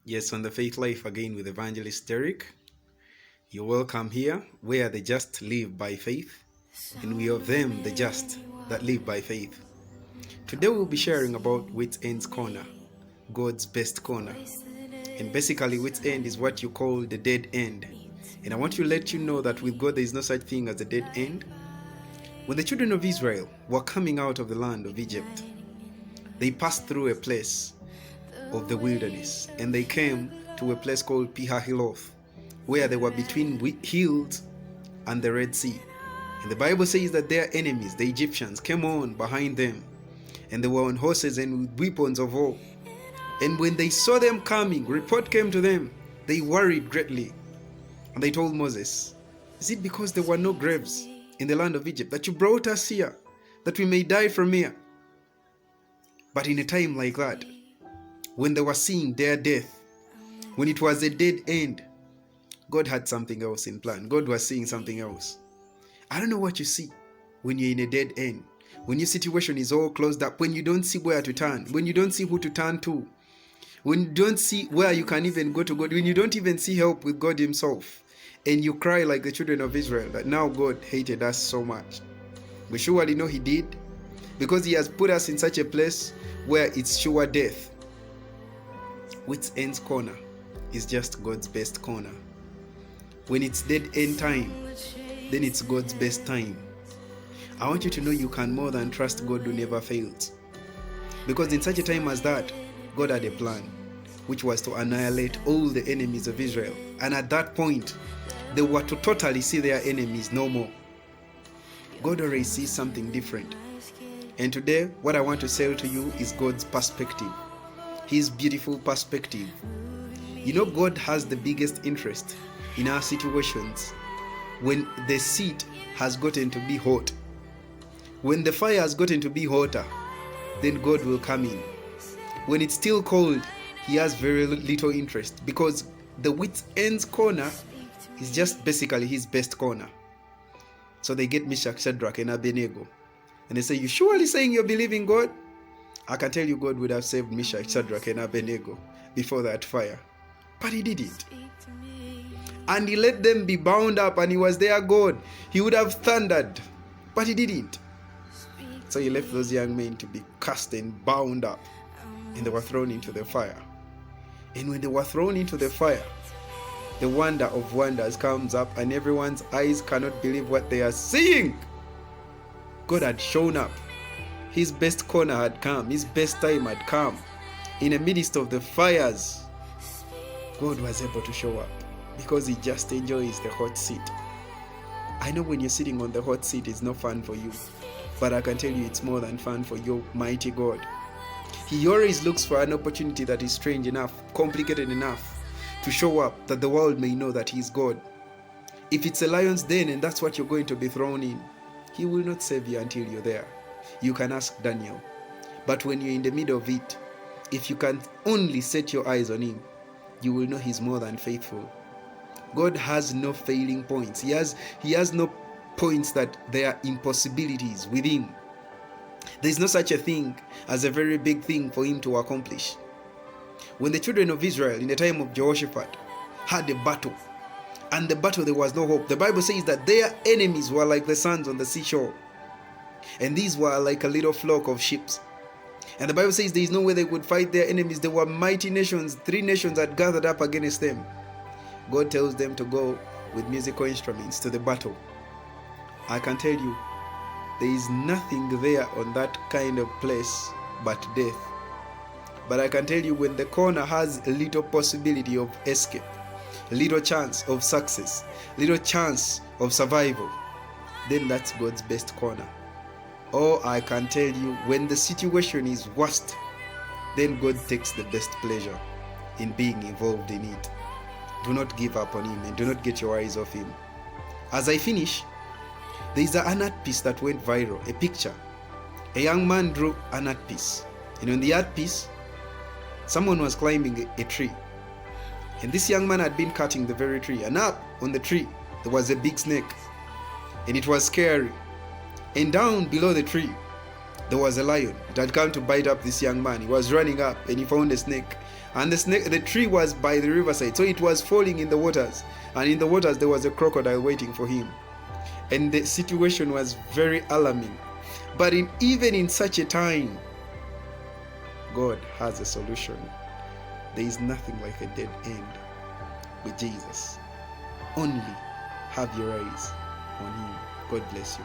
Yes, on the Faith Life again with Evangelist Derek. You're welcome here, where the just live by faith, and we are them, the just, that live by faith. Today we'll be sharing about Wits End's Corner, God's best corner. And basically, Wits End is what you call the dead end. And I want to let you know that with God there is no such thing as a dead end. When the children of Israel were coming out of the land of Egypt, they passed through a place of the wilderness, and they came to a place called Pihahiloth, where they were between hills and the Red Sea. And the Bible says that their enemies, the Egyptians, came on behind them, and they were on horses and with weapons of war. And when they saw them coming, report came to them. They worried greatly, and they told Moses, "Is it because there were no graves in the land of Egypt that you brought us here, that we may die from here?" But in a time like that, when they were seeing their death, when it was a dead end, God had something else in plan. God was seeing something else. I don't know what you see when you're in a dead end, when your situation is all closed up, when you don't see where to turn, when you don't see who to turn to, when you don't see where you can even go to God, when you don't even see help with God himself, and you cry like the children of Israel that now God hated us so much. We surely know he did, because he has put us in such a place where it's sure death. Wits End's corner is just God's best corner. When it's dead end time, then it's God's best time. I want you to know you can more than trust God who never fails. Because in such a time as that, God had a plan, which was to annihilate all the enemies of Israel. And at that point, they were to totally see their enemies no more. God already sees something different. And today, what I want to say to you is God's perspective. His beautiful perspective. You know, God has the biggest interest in our situations when the seat has gotten to be hot. When the fire has gotten to be hotter, then God will come in. When it's still cold, he has very little interest, because the Wits End's corner is just basically his best corner. So they get Meshach, Shadrach, and Abednego, and they say, "You surely saying you believe in God?" I can tell you God would have saved Meshach, Shadrach, and Abednego before that fire. But he didn't. And he let them be bound up, and he was their God. He would have thundered, but he didn't. So he left those young men to be cast and bound up, and they were thrown into the fire. And when they were thrown into the fire, the wonder of wonders comes up, and everyone's eyes cannot believe what they are seeing. God had shown up. His best corner had come. His best time had come. In the midst of the fires, God was able to show up, because he just enjoys the hot seat. I know when you're sitting on the hot seat, it's not fun for you, but I can tell you it's more than fun for your mighty God. He always looks for an opportunity that is strange enough, complicated enough, to show up, that the world may know that he's God. If it's a lion's den and that's what you're going to be thrown in, he will not save you until you're there. You can ask Daniel. But when you're in the middle of it, if you can only set your eyes on him, you will know he's more than faithful. God has no failing points. He has no points that there are impossibilities with him. There's no such a thing as a very big thing for him to accomplish. When the children of Israel in the time of Jehoshaphat had a battle, and the battle there was no hope, the Bible says that their enemies were like the sands on the seashore. And these were like a little flock of sheep. And the Bible says there is no way they could fight their enemies. They were mighty nations. 3 nations had gathered up against them. God tells them to go with musical instruments to the battle. I can tell you, there is nothing there on that kind of place but death. But I can tell you, when the corner has a little possibility of escape, a little chance of success, little chance of survival, then that's God's best corner. Or I can tell you, when the situation is worst, then God takes the best pleasure in being involved in it. Do not give up on him, and do not get your eyes off him. As I finish, there is an art piece that went viral, a picture. A young man drew an art piece, and on the art piece, someone was climbing a tree. And this young man had been cutting the very tree, and up on the tree there was a big snake, and it was scary. And down below the tree, there was a lion. It had come to bite up this young man. He was running up, and he found a snake And the tree was by the riverside, so it was falling in the waters, and in the waters there was a crocodile waiting for him, and the situation was very alarming. But even in such a time, God has a solution. There is nothing like a dead end with Jesus. Only have your eyes on him. God bless you.